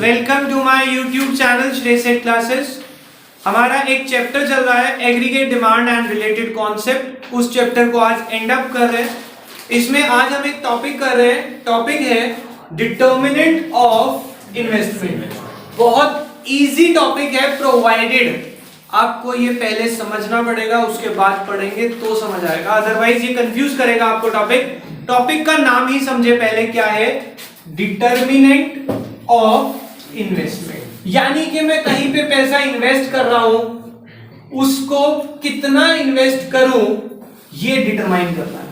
Welcome to my YouTube channel श्रेयसेट classes. हमारा एक चैप्टर चल रहा है aggregate demand and related concept. उस चैप्टर को आज एंड अप कर रहे हैं। इसमें आज हम एक टॉपिक कर रहे हैं, टॉपिक है डिटर्मिनेंट ऑफ इन्वेस्टमेंट। बहुत इजी टॉपिक है, प्रोवाइडेड आपको ये पहले समझना पड़ेगा, उसके बाद पढ़ेंगे तो समझ आएगा, अदरवाइज ये कंफ्यूज करेगा आपको। टॉपिक का नाम ही समझे पहले, क्या है? Determinant of investment. यानी कि मैं कहीं पे पैसा इन्वेस्ट कर रहा हूं, उसको कितना इन्वेस्ट करूं ये डिटरमाइन करना है।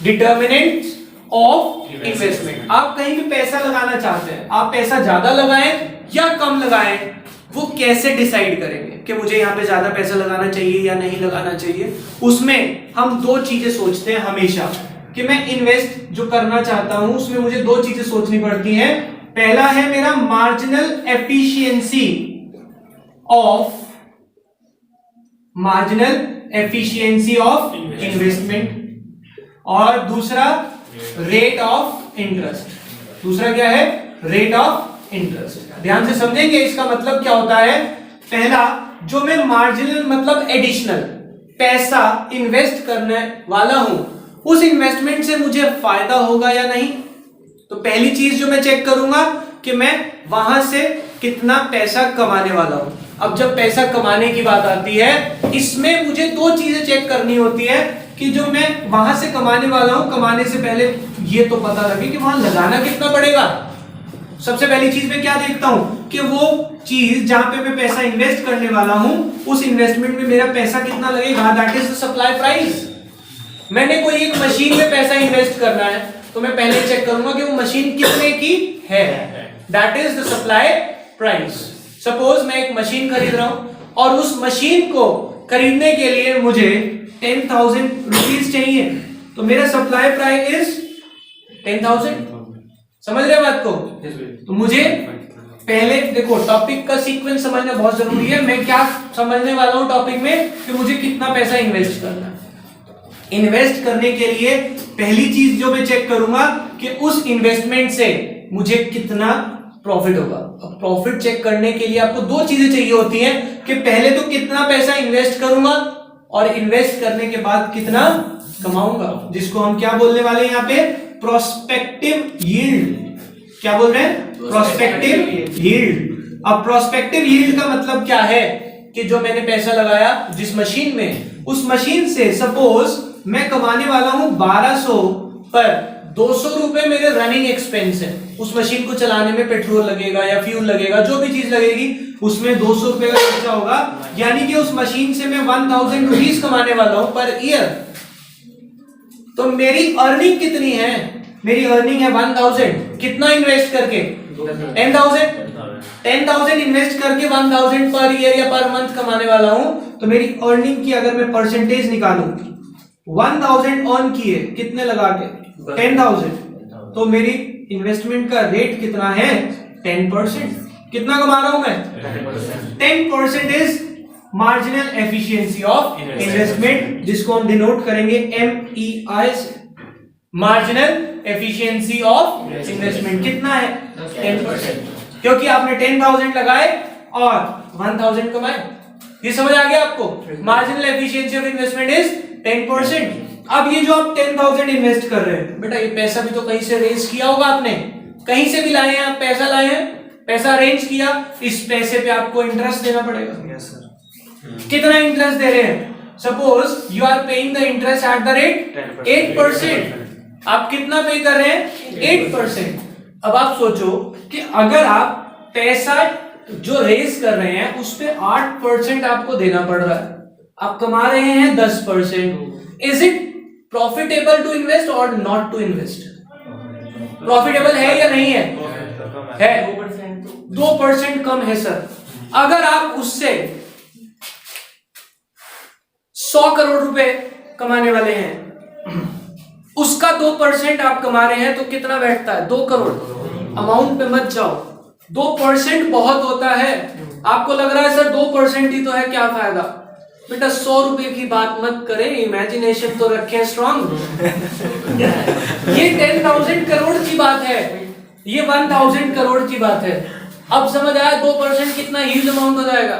Determinant of investment. आप कहीं भी पैसा लगाना चाहते हैं, आप पैसा ज्यादा लगाएं या कम लगाएं, वो कैसे डिसाइड करेंगे कि मुझे यहाँ पे ज्यादा पैसा लगाना चाहिए या नहीं लगाना चाहिए? उसमें हम दो चीजें सोचते हैं हमेशा कि मैं इन्वेस्ट जो करना चाहता हूं उसमें मुझे दो चीजें सोचनी पड़ती हैं। पहला है मेरा मार्जिनल एफिशिएंसी ऑफ इन्वेस्टमेंट, और दूसरा रेट ऑफ इंटरेस्ट। दूसरा क्या है? Rate of interest. ध्यान से समझेंगे इसका मतलब क्या होता है। पहला, जो मैं मार्जिनल मतलब एडिशनल पैसा इन्वेस्ट करने वाला हूं, उस इन्वेस्टमेंट से मुझे फायदा होगा या नहीं। तो पहली चीज जो मैं चेक करूंगा कि मैं वहां से कितना पैसा कमाने वाला हूं। अब जब पैसा कमाने की बात आती है, इसमें मुझे दो चीजें चेक करनी होती है कि जो मैं वहां से कमाने वाला हूं, कमाने से पहले ये तो पता लगे कि वहां लगाना कितना पड़ेगा। सबसे पहली चीज मैं क्या देखता हूं कि वो चीज जहां पे मैं पैसा इन्वेस्ट करने वाला हूं, उस इन्वेस्टमेंट में मेरा पैसा कितना लगेगा, that is the supply price. मैंने कोई एक मशीन में पैसा इन्वेस्ट करना है तो मैं पहले चेक करूंगा कि वो मशीन कितने की है, that is the supply price. Suppose मैं एक मशीन खरीद रहा हूं और उस मशीन को खरीदने के लिए मुझे 10,000 रुपीज चाहिए, तो मेरा सप्लाई प्राइस इज 10,000। समझ रहे बात को? तो मुझे पहले देखो, टॉपिक का सीक्वेंस समझना बहुत जरूरी है। मैं क्या समझने वाला हूं टॉपिक में कि मुझे कितना पैसा इन्वेस्ट करना है। इन्वेस्ट करने के लिए पहली चीज जो मैं चेक करूंगा कि उस इन्वेस्टमेंट से मुझे कितना प्रॉफिट होगा। अब प्रॉफिट चेक करने के लिए आपको दो चीजें चाहिए होती हैं कि पहले तो कितना पैसा इन्वेस्ट करूंगा और इन्वेस्ट करने के बाद कितना कमाऊंगा, जिसको हम क्या बोलने वाले हैं यहाँ पे? Prospective yield. क्या बोल रहे हैं? Prospective yield. अब प्रोस्पेक्टिव यील्ड का मतलब क्या है कि जो मैंने पैसा लगाया जिस मशीन में, उस मशीन से सपोज मैं कमाने वाला हूं 1200, पर 200 रुपए मेरे रनिंग एक्सपेंस है। उस मशीन को चलाने में पेट्रोल लगेगा या फ्यूल लगेगा, जो भी चीज लगेगी उसमें 200 रुपए का खर्चा होगा। यानी कि उस मशीन से मैं 1000 रुपीज कमाने वाला हूं पर ईयर। तो मेरी अर्निंग कितनी है? मेरी अर्निंग है 1000। कितना इन्वेस्ट करके? 10,000 इन्वेस्ट करके 1000 पर ईयर या पर मंथ कमाने वाला हूं। तो मेरी अर्निंग की अगर मैं परसेंटेज निकालूं, 1000 अर्न किए, कितने लगा के? 10,000। तो मेरी इन्वेस्टमेंट का रेट कितना है? 10%। कितना कमा रहा हूं मैं? 10% is marginal efficiency of investment, जिसको हम डिनोट करेंगे MEI से। मार्जिनल एफिशिएंसी ऑफ इन्वेस्टमेंट कितना है? 10%। क्योंकि आपने 10,000 लगाए और 1000 कमाए। ये समझ आ गया आपको? Marginal efficiency of investment is 10%। अब ये जो आप 10,000 इन्वेस्ट कर रहे हैं, बेटा ये पैसा भी तो कहीं से रेज किया होगा आपने, कहीं से भी लाए हैं आप, पैसा लाए हैं, पैसा अरेंज किया, इस पैसे पे आपको इंटरेस्ट देना पड़ेगा। Yes sir. कितना इंटरेस्ट दे रहे हैं? Suppose you are paying the interest at the rate 8%। आप कितना पे कर रहे हैं? 8%। अब आप सोचो कि अगर आप पैसा जो रेज कर रहे हैं उस पे 8% आपको देना पड़ रहा है, आप कमा रहे हैं 10%। Is it profitable to invest or not to invest? Profitable है या नहीं है? है। 2% कम है सर। अगर आप उससे 100 करोड़ रुपए कमाने वाले हैं, उसका 2% आप कमा रहे हैं, तो कितना बैठता है? 2 करोड़। अमाउंट पे मत जाओ, 2% बहुत होता है। आपको लग रहा है सर 2% ही तो है, क्या फायदा? बेटा 100 रुपए की बात मत करें, इमेजिनेशन तो रखें स्ट्रॉन्ग। ये 10,000 करोड़ की बात है। ये 1000 करोड़ की बात है। अब समझ आया 2% कितना ह्यूज अमाउंट हो जाएगा।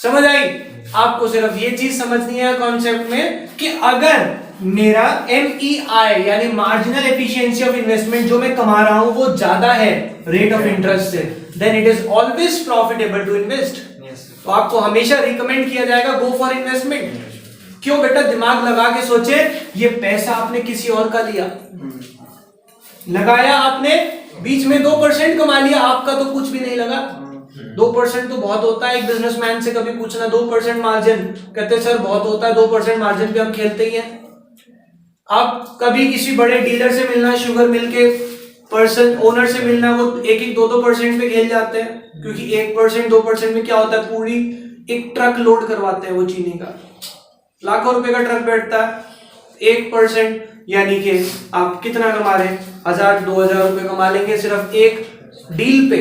समझ आई? आपको सिर्फ ये चीज समझनी है कॉन्सेप्ट में कि अगर मेरा MEI यानी मार्जिनल एफिशिएंसी ऑफ इन्वेस्टमेंट जो मैं कमा रहा हूं वो ज्यादा है रेट ऑफ इंटरेस्ट से, then it is always profitable to invest. तो आपको हमेशा रिकमेंड किया जाएगा गो फॉर इन्वेस्टमेंट। क्यों बेटा? दिमाग लगा के सोचे, ये पैसा आपने किसी और का लिया, लगाया आपने, बीच में 2% कमा लिया, आपका तो कुछ भी नहीं लगा। 2% तो बहुत होता है। एक बिजनेसमैन से कभी पूछना 2% मार्जिन, कहते सर बहुत होता है, 2% मार्जिन पे हम खेलते ही हैं। आप कभी किसी बड़े डीलर से मिलना, शुगर मिल के पर्सन ओनर से मिलना, वो 1-2% पे खेल जाते हैं, क्योंकि 1% 2% में क्या होता है, पूरी एक ट्रक लोड करवाते हैं वो चीनी का, लाखों रुपए का ट्रक बैठता है। 1% यानी कि आप कितना कमा रहे हैं, 1000-2000 रुपए कमा लेंगे सिर्फ एक डील पे।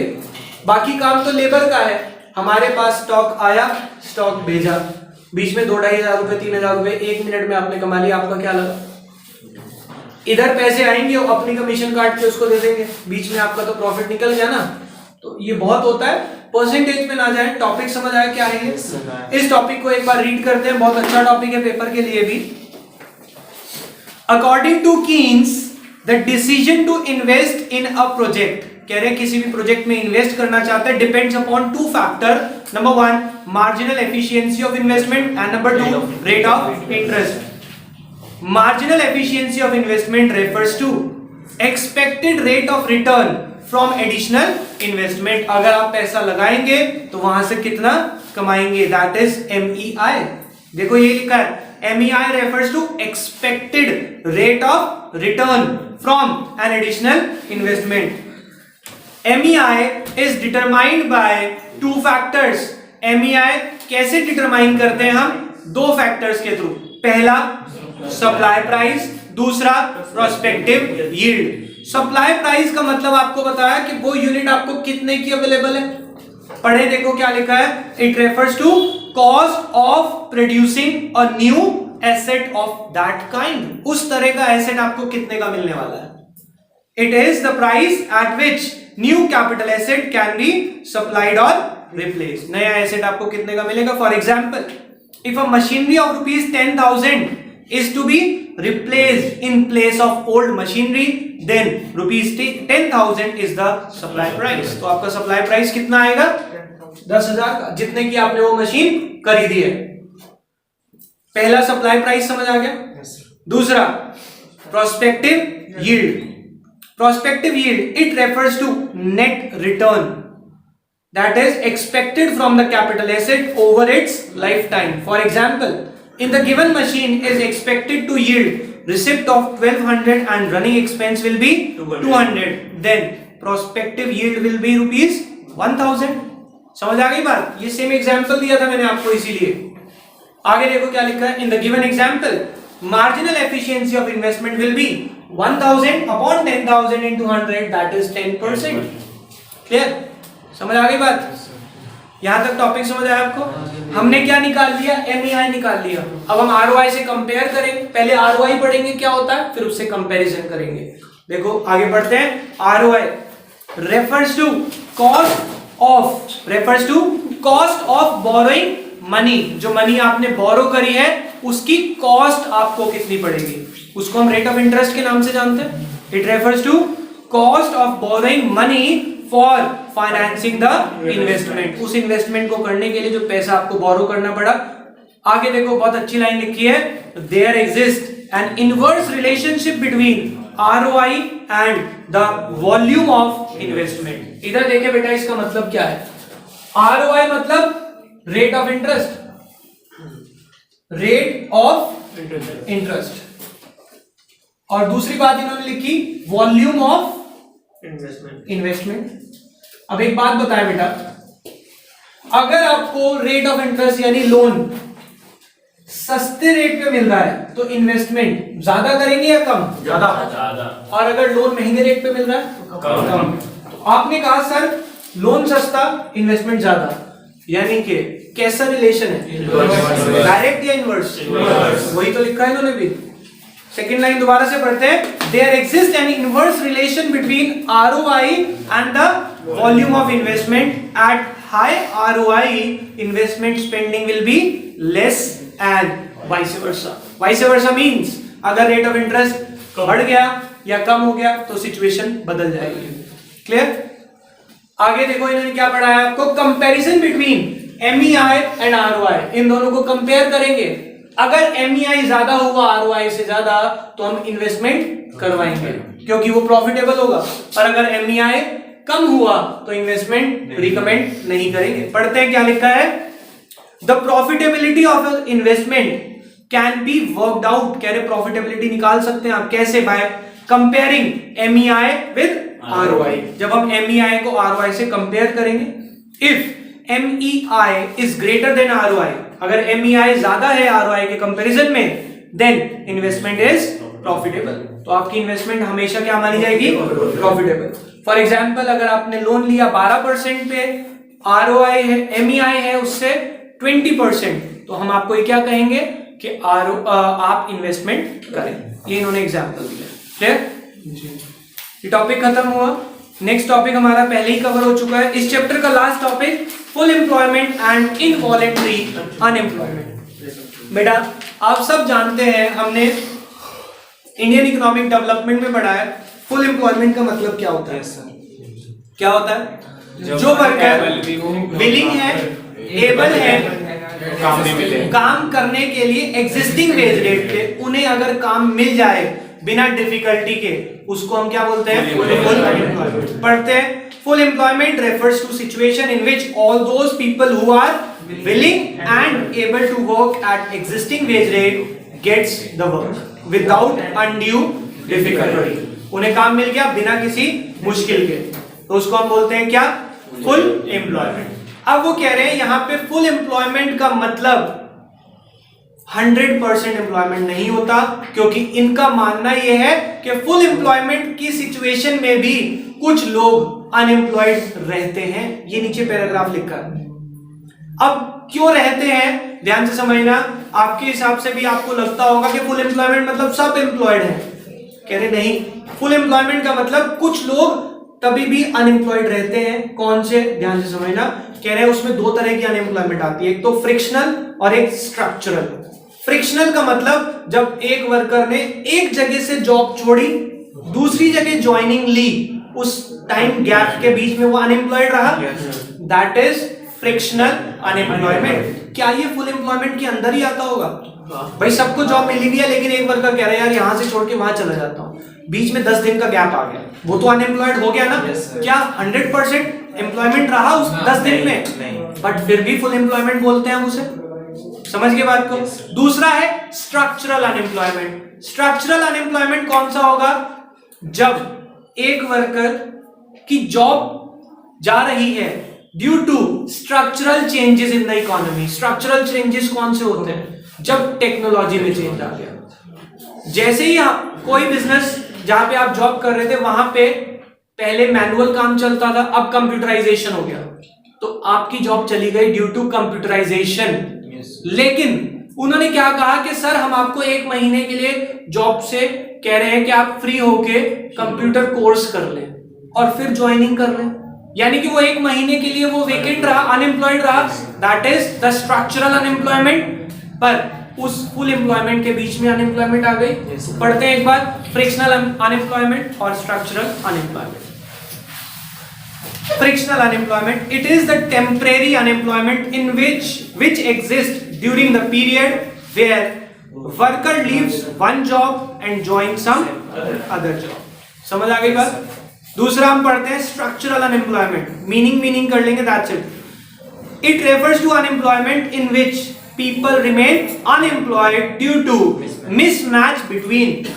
बाकी काम तो लेबर का है। हमारे पास स्टॉक आया, स्टॉक भेजा, बीच में 2-2,500 रुपए 3,000 रुपए 1 मिनट में आपने कमा लिया, आपका क्या लगा? इधर पैसे आएंगे, अपनी कमीशन काट के उसको दे देंगे, बीच में आपका तो प्रॉफिट निकल गया ना। तो ये बहुत होता है। परसेंटेज पे ना जाए, टॉपिक समझ आया क्या है? इस टॉपिक को एक बार रीड करते हैं, बहुत अच्छा टॉपिक है पेपर के लिए भी। According to Keynes the decision to invest in a project, कह रहे हैं किसी भी प्रोजेक्ट में इन्वेस्ट करना चाहते हैं, depends upon 2 factor. Number 1 marginal efficiency of investment and number 2 rate of interest. Marginal efficiency of investment refers to expected rate of return from additional investment। अगर आप पैसा लगाएंगे तो वहां से कितना कमाएंगे, that is MEI। देखो ये लिखा है MEI refers to expected rate of return from an additional investment। MEI is determined by 2 factors। MEI कैसे डिटरमाइन करते हैं हम? 2 फैक्टर्स के थ्रू। पहला सप्लाई प्राइस, दूसरा प्रोस्पेक्टिव यील्ड। सप्लाई प्राइस का मतलब आपको बताया कि वो यूनिट आपको कितने की अवेलेबल है। पढ़े देखो क्या लिखा है, it refers to cost of producing a new asset of that kind. उस तरह का एसेट आपको कितने का मिलने वाला है। It is the price at which new capital asset can be supplied और रिप्लेस। नया एसेट आपको कितने का मिलेगा। For example, if a machinery of ₹10,000 is to be replaced in place of old machinery, then ₹10,000 is the supply price। तो आपका supply price कितना आएगा? 10,000 का, जितने की आपने वो मशीन खरीदी है। पहला सप्लाई प्राइस समझ आ गया। दूसरा prospective yield. Prospective yield it refers to net return that is expected from the capital asset over its lifetime। For example, in the given machine is expected to yield receipt of 1,200 and running expense will be 200, then prospective yield will be ₹1,000। समझ आ गई बात? ये same example दिया था मैंने आपको, इसीलिए आगे देखो क्या लिखा है। in the given example marginal efficiency of investment will be 1,000 upon 10,000 into 100, that is 10%। Clear? समझ आ गई बात? यहां तक टॉपिक समझ आया आपको? हमने क्या निकाल लिया? MEI निकाल लिया। अब हम ROI से कंपेयर करेंगे। पहले ROI पढ़ेंगे क्या होता है, फिर उससे कंपैरिजन करेंगे। देखो आगे बढ़ते हैं। ROI refers to cost of borrowing money। जो मनी आपने बोरो करी है उसकी कॉस्ट आपको कितनी पड़ेगी, उसको हम रेट ऑफ इंटरेस्ट के नाम से जानते हैं। It refers to cost of borrowing money for financing the investment. उस इन्वेस्टमेंट को करने के लिए जो पैसा आपको बोरो करना पड़ा। आगे देखो बहुत अच्छी लाइन लिखी है, there exist an inverse relationship between ROI and the volume of investment. इधर देखे बेटा, इसका मतलब क्या है? ROI मतलब rate of interest, rate of interest, और दूसरी बात इन्होंने लिखी वॉल्यूम ऑफ इन्वेस्टमेंट। अब एक बात बताएं बेटा, अगर आपको रेट ऑफ इंटरेस्ट यानी लोन सस्ते रेट पे मिल रहा है तो इन्वेस्टमेंट ज्यादा करेंगे या कम? ज्यादा। और अगर लोन महंगे रेट पे मिल रहा है तो कम। तो आपने कहा सर लोन सस्ता इन्वेस्टमेंट ज्यादा, यानी कि कैसा रिलेशन है? डायरेक्ट या इनवर्स? वही तो लिखा है इन्होंने भी। सेकेंड लाइन दोबारा से पढ़ते हैं। There exist an inverse relation between ROI and the volume of investment. At high ROI investment spending will be less and vice versa. Vice versa means अगर रेट ऑफ इंटरेस्ट बढ़ गया या कम हो गया तो सिचुएशन बदल जाएगी। क्लियर? आगे देखो इन्होंने क्या पढ़ाया आपको, कंपैरिजन बिटवीन एमईआई एंड आरओआई। इन दोनों को कंपेयर करेंगे। अगर एमईआई ज्यादा हुआ आरओआई से ज्यादा तो हम इन्वेस्टमेंट करवाएंगे क्योंकि वो प्रॉफिटेबल होगा, और अगर एमईआई कम हुआ तो इन्वेस्टमेंट रिकमेंड नहीं करेंगे। पढ़ते हैं क्या लिखा है। The profitability of investment can be worked out. कह रहे प्रॉफिटेबिलिटी निकाल सकते हैं आप कैसे, by comparing MEI with ROI. जब हम एमईआई को आरओआई से कंपेयर करेंगे, if MEI is greater than ROI, अगर एमईआई ज्यादा है आरओआई के कंपैरिजन में, देन इन्वेस्टमेंट इज प्रॉफिटेबल। तो आपकी इन्वेस्टमेंट हमेशा क्या मानी जाएगी, प्रॉफिटेबल। फॉर एग्जांपल अगर आपने लोन लिया 12% पे, आरओआई है, एमईआई है उससे 20%, तो हम आपको ये क्या कहेंगे कि आप इन्वेस्टमेंट करें। ये इन्होंने एग्जांपल दिया। क्लियर? ये टॉपिक खत्म हुआ। नेक्स्ट टॉपिक हमारा पहले ही कवर हो चुका है। इस चैप्टर का last topic full employment and involuntary unemployment. बेटा आप सब जानते हैं, हमने इंडियन इकोनॉमिक डेवलपमेंट में पढ़ा है फुल एम्प्लॉयमेंट का मतलब क्या होता है। क्या होता है? जो वर्कर विलिंग है, एबल है काम करने के लिए एग्जिस्टिंग वेज रेट पे, उन्हें अगर काम मिल जाए बिना डिफिकल्टी के, उसको हम क्या बोलते हैं, फुल एम्प्लॉयमेंट। पढ़ते हैं। Full employment refers to situation in which all those people who are willing and able to work at existing wage rate gets the work without undue difficulty. उन्हें काम मिल गया बिना किसी मुश्किल के, तो उसको हम बोलते हैं क्या, फुल एम्प्लॉयमेंट। अब वो कह रहे हैं यहां पे फुल एम्प्लॉयमेंट का मतलब 100% एम्प्लॉयमेंट नहीं होता, क्योंकि इनका मानना यह है कि फुल एम्प्लॉयमेंट की सिचुएशन में भी कुछ लोग अनएम्प्लॉयड रहते हैं। ये नीचे पैराग्राफ लिखा है। अब क्यों रहते हैं ध्यान से समझना। आपके हिसाब से भी आपको लगता होगा कि फुल एम्प्लॉयमेंट मतलब सब एम्प्लॉयड है। कह रहे नहीं, फुल एम्प्लॉयमेंट का मतलब कुछ लोग तभी भी अनएम्प्लॉयड रहते हैं। कौन से, ध्यान से समझना। कह रहे हैं उसमें दो तरह की अनएम्प्लॉयमेंट आती है, एक तो फ्रिक्शनल और एक स्ट्रक्चरल। फ्रिक्शनल का मतलब जब एक वर्कर ने एक जगह से जॉब छोड़ी, दूसरी जगह ज्वाइनिंग ली, उस टाइम गैप के बीच में वो अनएम्प्लॉयड रहा, दैट इज फ्रिक्शनल अनएम्प्लॉयमेंट। क्या ये फुल एम्प्लॉयमेंट के अंदर ही आता होगा? भाई सबको जॉब मिली भी है, लेकिन एक वर्कर कह रहा है यार यहां से छोड़ के वहां चला जाता हूं, बीच में 10 दिन का गैप आ गया, वो तो अनएम्प्लॉयड हो गया ना। क्या 100% एम्प्लॉयमेंट रहा उस 10 दिन में? बट फिर भी फुल एम्प्लॉयमेंट बोलते हैं हम उसे। समझ गए बात को? दूसरा है स्ट्रक्चरल अनएम्प्लॉयमेंट। स्ट्रक्चरल अनएम्प्लॉयमेंट कौन सा होगा? जब एक वर्कर की जॉब जा रही है due to structural changes in the economy. Structural changes कौन से होते हैं? जब टेक्नोलॉजी में चेंज आ गया। जैसे ही आप कोई बिजनेस जहां पे आप जॉब कर रहे थे वहां पे पहले मैनुअल काम चलता था, अब कंप्यूटराइजेशन हो गया, तो आपकी जॉब चली गई ड्यू टू कंप्यूटराइजेशन। लेकिन उन्होंने क्या कहा कि सर हम आपको 1 महीने के लिए जॉब से कह रहे हैं कि आप फ्री होके कंप्यूटर कोर्स कर लें और फिर ज्वाइनिंग कर लें। यानी कि वो 1 महीने के लिए वो वेकेंट रहा, अनएम्प्लॉयड रहा, that is the structural unemployment. पर उस फुल एम्प्लॉयमेंट के बीच में अनएम्प्लॉयमेंट आ गई। पढ़ते हैं एक बार, फ्रिक्शनल अनएम्प्लॉयमेंट और structural unemployment. Frictional unemployment, it is the temporary unemployment in which exists during the period where worker leaves one job and joins some other job. समझ आ गई बात? दूसरा हम पढ़ते हैं structural unemployment. मीनिंग कर लेंगे, that's it. It refers to unemployment in which people remain unemployed due to mismatch between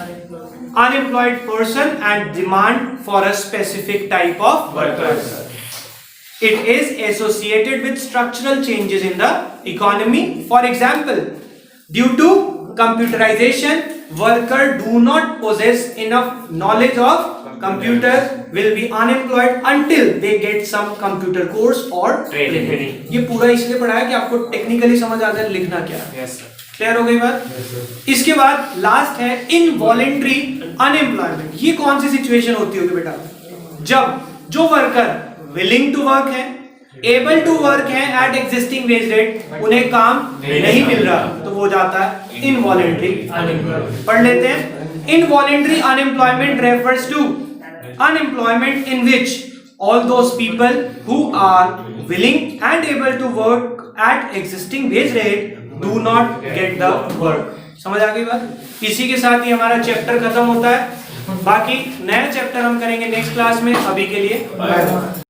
unemployed person and demand for a specific type of workers. It is associated with structural changes in the economy. For example, due to computerization, workers do not possess enough knowledge of computer, will be unemployed until they get some computer course or training. ये पूरा इसलिए पढ़ा है कि आपको technically समझ आ जाए लिखना क्या है। क्लियर हो गई बात? इसके बाद लास्ट है इनवॉलेंट्री अनएम्प्लॉयमेंट। ये कौन सी सिचुएशन होती होगी बेटा? जब जो वर्कर विलिंग टू वर्क है, एबल टू वर्क है एट एग्जिस्टिंग वेज रेट, उन्हें काम नहीं मिल रहा, तो वो जाता है इनवॉलेंट्री अनएम्प्लॉयमेंट। पढ़ लेते हैं। Involuntary unemployment refers to unemployment in which all those people who are willing and able to work at existing wage rate do not get the work। समझ आ गई बात? इसी के साथ ही हमारा चैप्टर खत्म होता है। बाकी नया चैप्टर हम करेंगे नेक्स्ट क्लास में। अभी के लिए बाय।